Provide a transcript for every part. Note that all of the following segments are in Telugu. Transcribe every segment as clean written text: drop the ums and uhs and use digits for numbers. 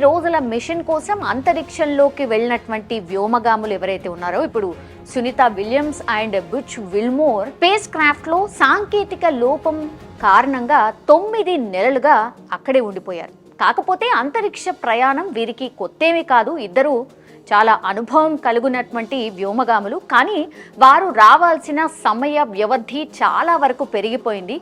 రోజుల మిషన్ కోసం అంతరిక్షంలోకి వెళ్ళినటువంటి వ్యోమగాములు ఎవరైతే ఉన్నారో ఇప్పుడు Sunita Williams and Butch Wilmore spacecraft లో సాంకేతిక లోపం కారణంగా 9 నెలలుగా అక్కడే ఉండిపోయారు. కాకపోతే అంతరిక్ష ప్రయాణం వీరికి కొత్తేమీ కాదు. ఇద్దరు చాలా అనుభవం కలిగినటువంటి వ్యోమగాములు. కానీ వారు రావాల్సిన సమయ వ్యవధి చాలా వరకు పెరిగిపోయింది.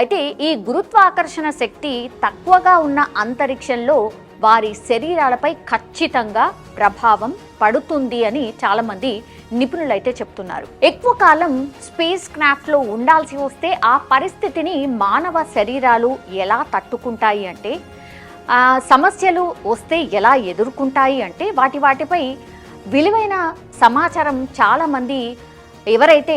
అయితే ఈ గురుత్వాకర్షణ శక్తి తక్కువగా ఉన్న అంతరిక్షంలో వారి శరీరాలపై ఖచ్చితంగా ప్రభావం పడుతుంది అని చాలామంది నిపుణులైతే చెప్తున్నారు. ఎక్కువ కాలం స్పేస్ క్రాఫ్ట్లో ఉండాల్సి వస్తే ఆ పరిస్థితిని మానవ శరీరాలు ఎలా తట్టుకుంటాయి అంటే, సమస్యలు వస్తే ఎలా ఎదుర్కొంటాయి అంటే వాటిపై విలువైన సమాచారం చాలామంది ఎవరైతే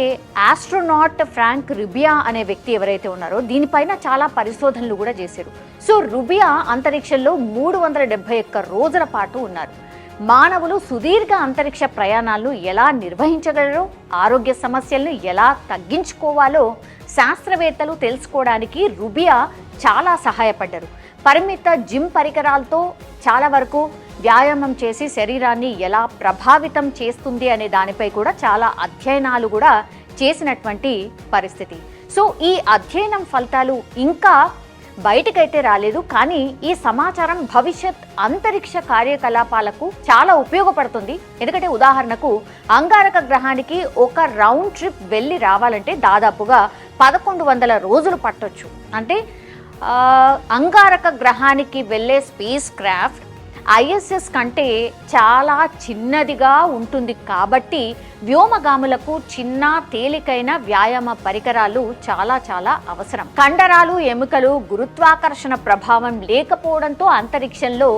ఆస్ట్రోనాట్ ఫ్రాంక్ రుబియా అనే వ్యక్తి ఎవరైతే ఉన్నారో దీనిపైన చాలా పరిశోధనలు కూడా చేశారు. సో రుబియా అంతరిక్షంలో 371 రోజుల పాటు ఉన్నారు. మానవులు సుదీర్ఘ అంతరిక్ష ప్రయాణాలను ఎలా నిర్వహించగలరో, ఆరోగ్య సమస్యలను ఎలా తగ్గించుకోవాలో శాస్త్రవేత్తలు తెలుసుకోవడానికి రుబియా చాలా సహాయపడ్డారు. పరిమిత జిమ్ పరికరాలతో చాలా వరకు వ్యాయామం చేసి శరీరాన్ని ఎలా ప్రభావితం చేస్తుంది అనే దానిపై కూడా చాలా అధ్యయనాలు కూడా చేసినటువంటి పరిస్థితి. సో ఈ అధ్యయనం ఫలితాలు ఇంకా బయటకైతే రాలేదు. కానీ ఈ సమాచారం భవిష్యత్ అంతరిక్ష కార్యకలాపాలకు చాలా ఉపయోగపడుతుంది. ఎందుకంటే ఉదాహరణకు అంగారక గ్రహానికి ఒక రౌండ్ ట్రిప్ వెళ్ళి రావాలంటే దాదాపుగా 1100 రోజులు పట్టొచ్చు. అంటే అంగారక గ్రహానికి వెళ్ళే స్పేస్ క్రాఫ్ట్ ISS కంటే చాలా చిన్నదిగా ఉంటుంది. కాబట్టి వ్యోమగాములకు చిన్న తేలికైన వ్యాయామ పరికరాలు చాలా అవసరం. కండరాలు, ఎముకలు గురుత్వాకర్షణ ప్రభావం లేకపోవడంతో అంతరిక్షంలో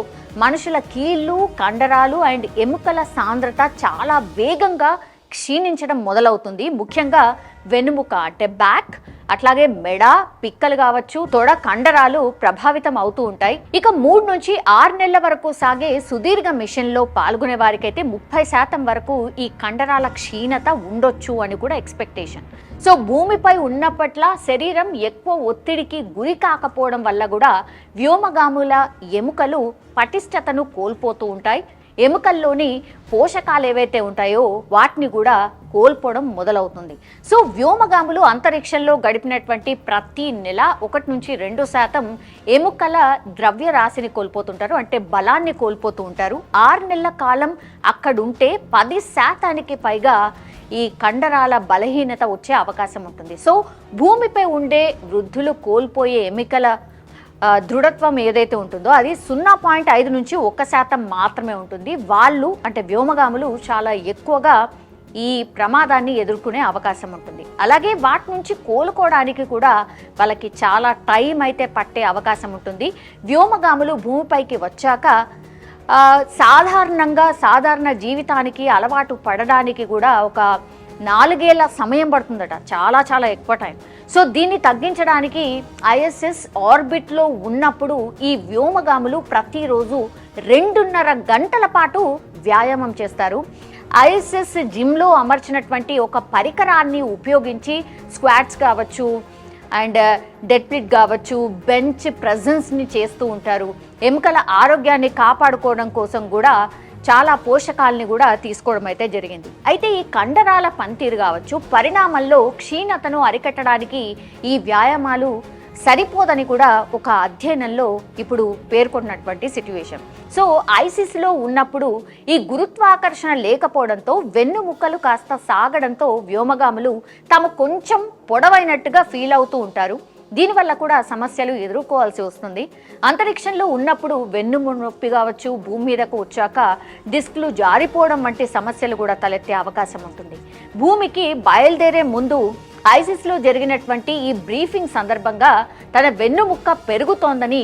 మనుషుల కీళ్ళు, కండరాలు అండ్ ఎముకల సాంద్రత చాలా వేగంగా క్షీణించడం మొదలవుతుంది. ముఖ్యంగా వెన్నుముక అంటే బ్యాక్, అట్లాగే మెడ, పిక్కలు కావచ్చు, తొడ కండరాలు ప్రభావితం అవుతూ ఉంటాయి. ఇక 3 నుంచి 6 నెలల వరకు సాగే సుదీర్ఘ మిషన్లో పాల్గొనే వారికైతే 30% వరకు ఈ కండరాల క్షీణత ఉండొచ్చు అని కూడా ఎక్స్పెక్టేషన్. సో భూమిపై ఉన్నప్పట్ల శరీరం ఎక్కువ ఒత్తిడికి గురి కాకపోవడం వల్ల కూడా వ్యోమగాముల ఎముకలు పటిష్టతను కోల్పోతూ ఉంటాయి. ఎముకల్లోని పోషకాలు ఏవైతే ఉంటాయో వాటిని కూడా కోల్పోవడం మొదలవుతుంది. సో వ్యోమగాములు అంతరిక్షంలో గడిపినటువంటి ప్రతి నెల 1 నుంచి 2% ఎముకల ద్రవ్య రాశిని కోల్పోతుంటారు, అంటే బలాన్ని కోల్పోతూ ఉంటారు. 6 నెలల కాలం అక్కడుంటే 10% పైగా ఈ కండరాల బలహీనత వచ్చే అవకాశం ఉంటుంది. సో భూమిపై ఉండే వృద్ధులు కోల్పోయే ఎముకల దృఢత్వం ఏదైతే ఉంటుందో అది 0.5 నుంచి 1% మాత్రమే ఉంటుంది. వాళ్ళు అంటే వ్యోమగాములు చాలా ఎక్కువగా ఈ ప్రమాదాన్ని ఎదుర్కొనే అవకాశం ఉంటుంది. అలాగే వాటి నుంచి కోలుకోవడానికి కూడా వాళ్ళకి చాలా టైం అయితే పట్టే అవకాశం ఉంటుంది. వ్యోమగాములు భూమిపైకి వచ్చాక సాధారణ జీవితానికి అలవాటు పడడానికి కూడా ఒక 4 ఏళ్ల సమయం పడుతుందట. చాలా ఎక్కువ టైం. సో దీన్ని తగ్గించడానికి ISS ఆర్బిట్లో ఉన్నప్పుడు ఈ వ్యోమగాములు ప్రతిరోజు 2.5 గంటల పాటు వ్యాయామం చేస్తారు. ISS జిమ్లో అమర్చినటువంటి ఒక పరికరాన్ని ఉపయోగించి స్క్వాట్స్ కావచ్చు అండ్ డెడ్ లిఫ్ట్ కావచ్చు, బెంచ్ ప్రెజెన్స్ని చేస్తూ ఉంటారు. ఎముకల ఆరోగ్యాన్ని కాపాడుకోవడం కోసం కూడా చాలా పోషకాలని కూడా తీసుకోవడం అయితే జరిగింది. అయితే ఈ కండరాల పనితీరు కావచ్చు, పరిణామంలో క్షీణతను అరికట్టడానికి ఈ వ్యాయామాలు సరిపోదని కూడా ఒక అధ్యయనంలో ఇప్పుడు పేర్కొన్నటువంటి సిట్యుయేషన్. సో ISSలో ఉన్నప్పుడు ఈ గురుత్వాకర్షణ లేకపోవడంతో వెన్నుముక్కలు కాస్త సాగడంతో వ్యోమగాములు తాము కొంచెం పొడవైనట్టుగా ఫీల్ అవుతూ ఉంటారు. దీనివల్ల కూడా సమస్యలు ఎదుర్కోవాల్సి వస్తుంది. అంతరిక్షంలో ఉన్నప్పుడు వెన్ను నొప్పి కావచ్చు, భూమి మీదకు వచ్చాక డిస్క్లు జారిపోవడం వంటి సమస్యలు కూడా తలెత్తే అవకాశం ఉంటుంది. భూమికి బయలుదేరే ముందు ISSలో జరిగినటువంటి ఈ బ్రీఫింగ్ సందర్భంగా తన వెన్నుముక్క పెరుగుతోందని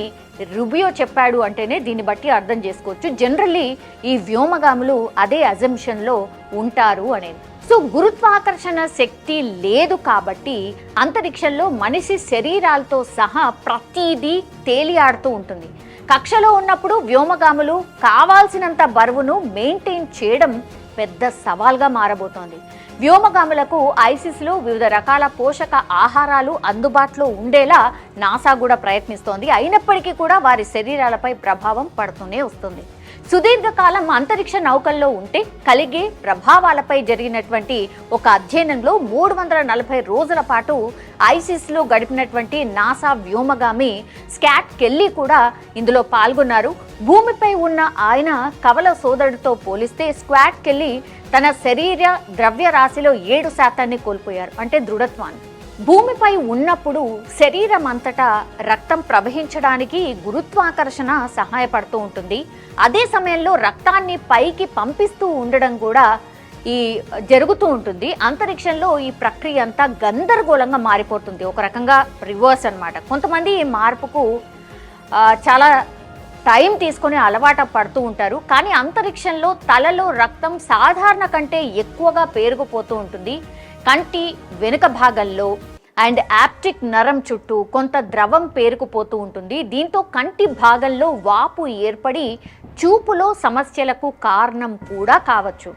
రుబియో చెప్పాడు అంటేనే దీన్ని బట్టి అర్థం చేసుకోవచ్చు జనరల్లీ ఈ వ్యోమగాములు అదే అజంప్షన్లో ఉంటారు అనేది. సో గురుత్వాకర్షణ శక్తి లేదు కాబట్టి అంతరిక్షంలో మనిషి శరీరాలతో సహా ప్రతిదీ తేలియాడుతూ ఉంటుంది. కక్షలో ఉన్నప్పుడు వ్యోమగాములు కావాల్సినంత బరువును మెయింటైన్ చేయడం పెద్ద సవాల్గా మారబోతోంది. వ్యోమగాములకు ఐసిస్లో వివిధ రకాల పోషక ఆహారాలు అందుబాటులో ఉండేలా నాసా కూడా ప్రయత్నిస్తోంది. అయినప్పటికీ కూడా వారి శరీరాలపై ప్రభావం పడుతూనే వస్తుంది. సుదీర్ఘకాలం అంతరిక్ష నౌకల్లో ఉంటే కలిగే ప్రభావాలపై జరిగినటువంటి ఒక అధ్యయనంలో 340 రోజుల పాటు ఐసిస్లో గడిపినటువంటి నాసా వ్యోమగామి స్కాట్ కెల్లీ కూడా ఇందులో పాల్గొన్నారు. భూమిపై ఉన్న ఆయన కవల సోదరుడితో పోలిస్తే స్కాట్ కెల్లీ తన శరీర ద్రవ్యరాశిలో 7% కోల్పోయారు, అంటే దృఢత్వాన్ని. భూమిపై ఉన్నప్పుడు శరీరం అంతటా రక్తం ప్రవహించడానికి గురుత్వాకర్షణ సహాయపడుతూ ఉంటుంది. అదే సమయంలో రక్తాన్ని పైకి పంపిస్తూ ఉండడం కూడా జరుగుతూ ఉంటుంది. అంతరిక్షంలో ఈ ప్రక్రియ అంతా గందరగోళంగా మారిపోతుంది. ఒక రకంగా రివర్స్ అన్నమాట. కొంతమంది ఈ మార్పుకు చాలా టైం తీసుకొని అలవాటు పడుతూ ఉంటారు. కానీ అంతరిక్షంలో తలలో రక్తం సాధారణ కంటే ఎక్కువగా పేరుకుపోతూ ఉంటుంది. కంటి వెనుక భాగంలో అండ్ ఆప్టిక్ నరం చుట్టూ కొంత ద్రవం పేరుకుపోతూ ఉంటుంది. దీంతో కంటి భాగంలో వాపు ఏర్పడి చూపులో సమస్యలకు కారణం కూడా కావచ్చు.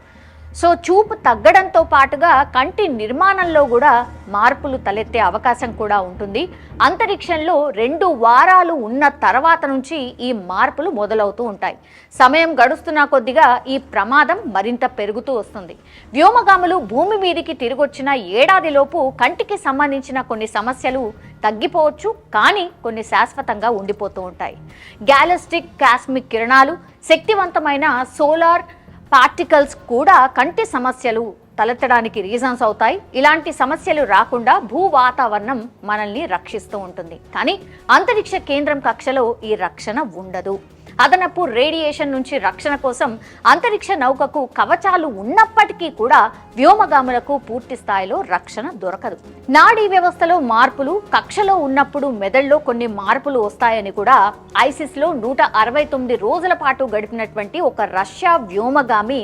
సో చూపు తగ్గడంతో పాటుగా కంటి నిర్మాణంలో కూడా మార్పులు తలెత్తే అవకాశం కూడా ఉంటుంది. అంతరిక్షంలో 2 వారాలు ఉన్న తర్వాత నుంచి ఈ మార్పులు మొదలవుతూ ఉంటాయి. సమయం గడుస్తున్న కొద్దిగా ఈ ప్రమాదం మరింత పెరుగుతూ వస్తుంది. వ్యోమగాములు భూమి మీదికి తిరిగొచ్చిన ఏడాదిలోపు కంటికి సంబంధించిన కొన్ని సమస్యలు తగ్గిపోవచ్చు, కానీ కొన్ని శాశ్వతంగా ఉండిపోతూ ఉంటాయి. గ్యాలస్టిక్ కాస్మిక్ కిరణాలు, శక్తివంతమైన సోలార్ పార్టికల్స్ కూడా కంటి సమస్యలు తలెత్తడానికి రీజన్స్ అవుతాయి. ఇలాంటి సమస్యలు రాకుండా భూ వాతావరణం మనల్ని రక్షిస్తూ ఉంటుంది. కానీ అంతరిక్ష కేంద్రం కక్షలో ఈ రక్షణ ఉండదు. అదనపు రేడియేషన్ నుంచి రక్షణ కోసం అంతరిక్ష నౌకకు కవచాలు ఉన్నప్పటికీ కూడా వ్యోమగాములకు పూర్తి స్థాయిలో రక్షణ దొరకదు. నాడీ వ్యవస్థలో మార్పులు, కక్షలో ఉన్నప్పుడు మెదడులో కొన్ని మార్పులు వస్తాయని కూడా ఐసిస్లో 169 రోజుల పాటు గడిపినటువంటి ఒక రష్యా వ్యోమగామి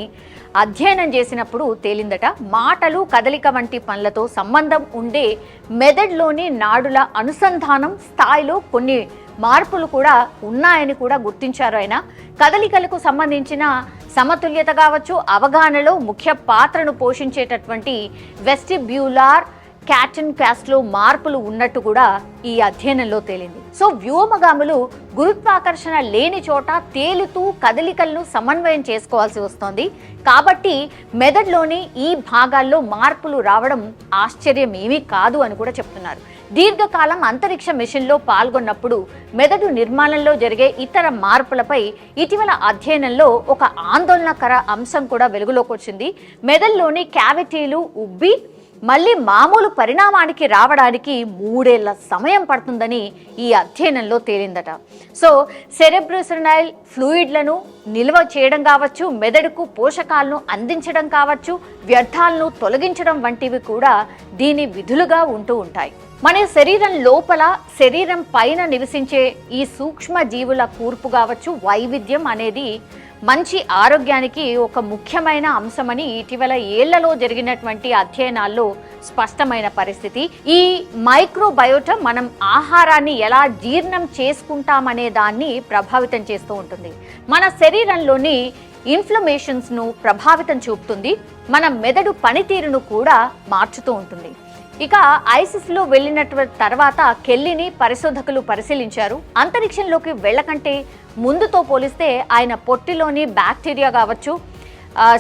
అధ్యయనం చేసినప్పుడు తేలిందట. మాటలు, కదలిక వంటి పనులతో సంబంధం ఉండే మెదడులోని నాడుల అనుసంధానం స్థాయిలో కొన్ని మార్పులు కూడా ఉన్నాయని కూడా గుర్తించారు. ఆయన కదలికలకు సంబంధించిన సమతుల్యత కావచ్చు, అవగాహనలో ముఖ్య పాత్రను పోషించేటటువంటి వెస్టిబ్యులార్ క్యాటన్ క్యాస్ట్లో మార్పులు ఉన్నట్టు కూడా ఈ అధ్యయనంలో తేలింది. సో వ్యోమగాములు గురుత్వాకర్షణ లేని చోట తేలుతూ కదలికలను సమన్వయం చేసుకోవాల్సి వస్తోంది. కాబట్టి మెదడులోని ఈ భాగాల్లో మార్పులు రావడం ఆశ్చర్యం ఏమీ కాదు అని కూడా చెప్తున్నారు. దీర్ఘకాలం అంతరిక్ష మిషన్లో పాల్గొన్నప్పుడు మెదడు నిర్మాణంలో జరిగే ఇతర మార్పులపై ఇటీవల అధ్యయనంలో ఒక ఆందోళనకర అంశం కూడా వెలుగులోకి వచ్చింది. మెదడులోని క్యావిటీలు ఉబ్బి మళ్ళీ మామూలు పరిణామానికి రావడానికి 3 ఏళ్ల సమయం పడుతుందని ఈ అధ్యయనంలో తేలిందట. సో సెరెబ్రోస్పైనల్ ఫ్లూయిడ్లను నిల్వ చేయడం కావచ్చు, మెదడుకు పోషకాలను అందించడం కావచ్చు, వ్యర్థాలను తొలగించడం వంటివి కూడా దీని విధులుగా ఉంటూ ఉంటాయి. మన శరీరం లోపల, శరీరం పైన నివసించే ఈ సూక్ష్మ జీవుల కూర్పు కావచ్చు, వైవిధ్యం అనేది మంచి ఆరోగ్యానికి ఒక ముఖ్యమైన అంశమని ఇటీవల ఏళ్లలో జరిగినటువంటి అధ్యయనాల్లో స్పష్టమైన పరిస్థితి. ఈ మైక్రోబయోటం మనం ఆహారాన్ని ఎలా జీర్ణం చేసుకుంటామనే దాన్ని ప్రభావితం చేస్తూ ఉంటుంది. మన శరీరంలోని ఇన్ఫ్లమేషన్స్ను ప్రభావితం చూపుతుంది. మన మెదడు పనితీరును కూడా మార్చుతూ ఉంటుంది. ఇక ఐసిస్లో వెళ్ళినటువంటి తర్వాత కెల్లీని పరిశోధకులు పరిశీలించారు. అంతరిక్షంలోకి వెళ్ళకంటే ముందుతో పోలిస్తే ఆయన పొట్టిలోని బ్యాక్టీరియా కావచ్చు,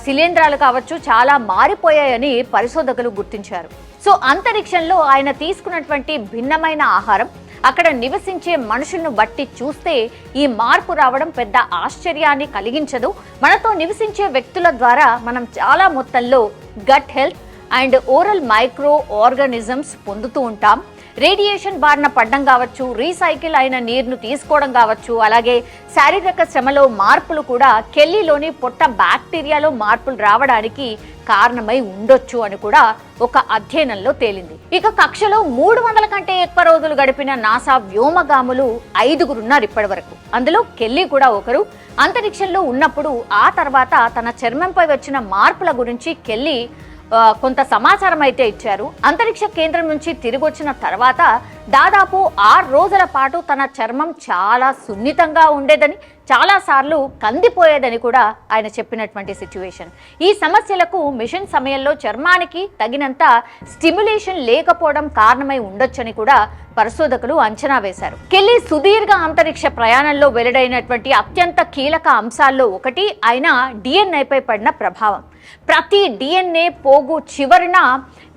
శిలీంధ్రాలు కావచ్చు చాలా మారిపోయాయని పరిశోధకులు గుర్తించారు. సో అంతరిక్షంలో ఆయన తీసుకున్నటువంటి భిన్నమైన ఆహారం, అక్కడ నివసించే మనుషులను బట్టి చూస్తే ఈ మార్పు రావడం పెద్ద ఆశ్చర్యాన్ని కలిగించదు. మనతో నివసించే వ్యక్తుల ద్వారా మనం చాలా మొత్తంలో gut health and oral microorganisms పొందుతూ ఉంటాం. రేడియేషన్ బారిన పడడం కావచ్చు, రీసైకిల్ అయిన నీరును తీసుకోవడం కావచ్చు, అలాగే శారీరక శ్రమలో మార్పులు కూడా కెల్లీలోని పొట్ట బ్యాక్టీరియాలో మార్పులు రావడానికి కారణమై ఉండొచ్చు అని కూడా ఒక అధ్యయనంలో తేలింది. ఇక కక్షలో 300 కంటే ఎక్కువ రోజులు గడిపిన నాసా వ్యోమగాములు 5 ఉన్నారు ఇప్పటి వరకు. అందులో కెల్లీ కూడా ఒకరు. అంతరిక్షంలో ఉన్నప్పుడు ఆ తర్వాత తన చర్మంపై వచ్చిన మార్పుల గురించి కెల్లీ కొంత సమాచారం అయితే ఇచ్చారు. అంతరిక్ష కేంద్రం నుంచి తిరిగి వచ్చిన తర్వాత దాదాపు 6 రోజుల పాటు తన చర్మం చాలా సున్నితంగా ఉండేదని, చాలాసార్లు కందిపోయేదని కూడా ఆయన చెప్పినటువంటి సిచ్యువేషన్. ఈ సమస్యలకు మిషన్ సమయంలో చర్మానికి తగినంత స్టిమ్యులేషన్ లేకపోవడం కారణమై ఉండొచ్చని కూడా పరిశోధకులు అంచనా వేశారు. కెల్లీ సుదీర్ఘ అంతరిక్ష ప్రయాణంలో వెల్లడైనటువంటి అత్యంత కీలక అంశాల్లో ఒకటి ఆయన డిఎన్ఏపై పడిన ప్రభావం. ప్రతి డిఎన్ఏ పోగు చివరన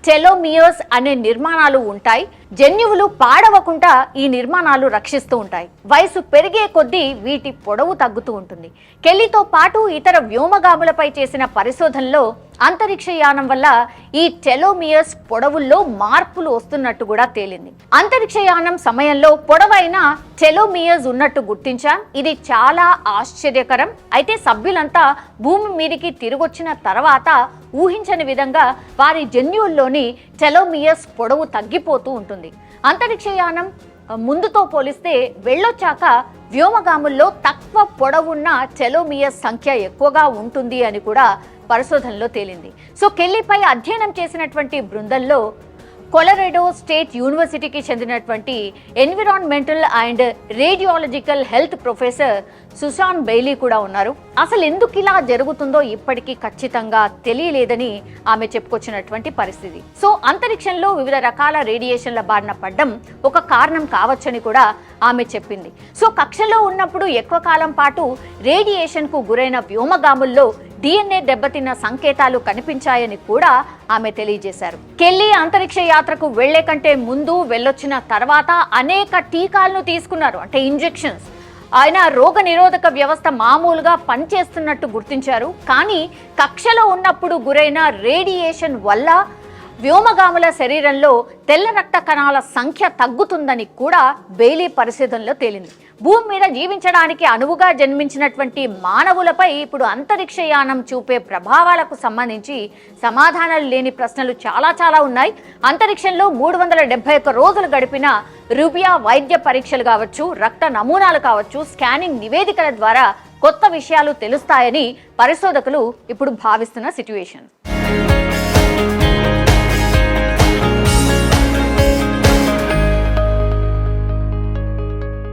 టెలోమియర్స్ అనే నిర్మాణాలు ఉంటాయి. జన్యువులు పాడవకుండా ఈ నిర్మాణాలు రక్షిస్తూ ఉంటాయి. వయసు పెరిగే కొద్దీ వీటి పొడవు తగ్గుతూ ఉంటుంది. కెల్లీతో పాటు ఇతర వ్యోమగాములపై చేసిన పరిశోధనలో అంతరిక్ష యానం వల్ల ఈ టెలోమియర్స్ పొడవుల్లో మార్పులు వస్తున్నట్టు కూడా తేలింది. అంతరిక్ష యానం సమయంలో పొడవైన టెలోమియర్స్ ఉన్నట్టు గుర్తించాం. ఇది చాలా ఆశ్చర్యకరం. అయితే సభ్యులంతా భూమి మీదికి తిరిగొచ్చిన తర్వాత ఊహించని విధంగా వారి జన్యువుల్లోని టెలోమియర్స్ పొడవు తగ్గిపోతూ ఉంటుంది. అంతరిక్ష యానం ముందుతో పోలిస్తే వెళ్ళొచ్చాక వ్యోమగాముల్లో తక్కువ పొడవున్న టెలోమియర్స్ సంఖ్య ఎక్కువగా ఉంటుంది అని కూడా పరిశోధనలో తేలింది. సో కెల్లీపై అధ్యయనం చేసినటువంటి బృందంలో కొలరెడో స్టేట్ యూనివర్సిటీకి చెందినటువంటి environmental and radiological health professor Susan Bailey కూడా ఉన్నారు. అసలు ఎందుకు ఇలా జరుగుతుందో ఇప్పటికీ ఖచ్చితంగా తెలియలేదని ఆమె చెప్పుకొచ్చినటువంటి పరిస్థితి. సో అంతరిక్షంలో వివిధ రకాల రేడియేషన్ల బారిన పడ్డం ఒక కారణం కావచ్చని కూడా ఆమె చెప్పింది. సో కక్షలో ఉన్నప్పుడు ఎక్కువ కాలం పాటు రేడియేషన్కు గురైన వ్యోమగాముల్లో డిఎన్ఏ దెబ్బతిన్న సంకేతాలు కనిపించాయని కూడా ఆమె తెలియజేశారు. కెల్లీ అంతరిక్ష యాత్రకు వెళ్లే కంటే ముందు వెళ్ళొచ్చిన తర్వాత అనేక టీకాలను తీసుకున్నారు, అంటే ఇంజెక్షన్స్. ఆయన రోగ నిరోధక వ్యవస్థ మామూలుగా పనిచేస్తున్నట్టు గుర్తించారు. కానీ కక్షలో ఉన్నప్పుడు గురైన రేడియేషన్ వల్ల వ్యోమగాముల శరీరంలో తెల్ల రక్త కణాల సంఖ్య తగ్గుతుందని కూడా బెయిలీ పరిశోధనలో తేలింది. భూమి మీద జీవించడానికి అనువుగా జన్మించినటువంటి మానవులపై ఇప్పుడు అంతరిక్ష యానం చూపే ప్రభావాలకు సంబంధించి సమాధానాలు లేని ప్రశ్నలు చాలా ఉన్నాయి. అంతరిక్షంలో 371 రోజులు గడిపిన రుబియా వైద్య పరీక్షలు కావచ్చు, రక్త నమూనాలు కావచ్చు, స్కానింగ్ నివేదికల ద్వారా కొత్త విషయాలు తెలుస్తాయని పరిశోధకులు ఇప్పుడు భావిస్తున్న సిట్యుయేషన్.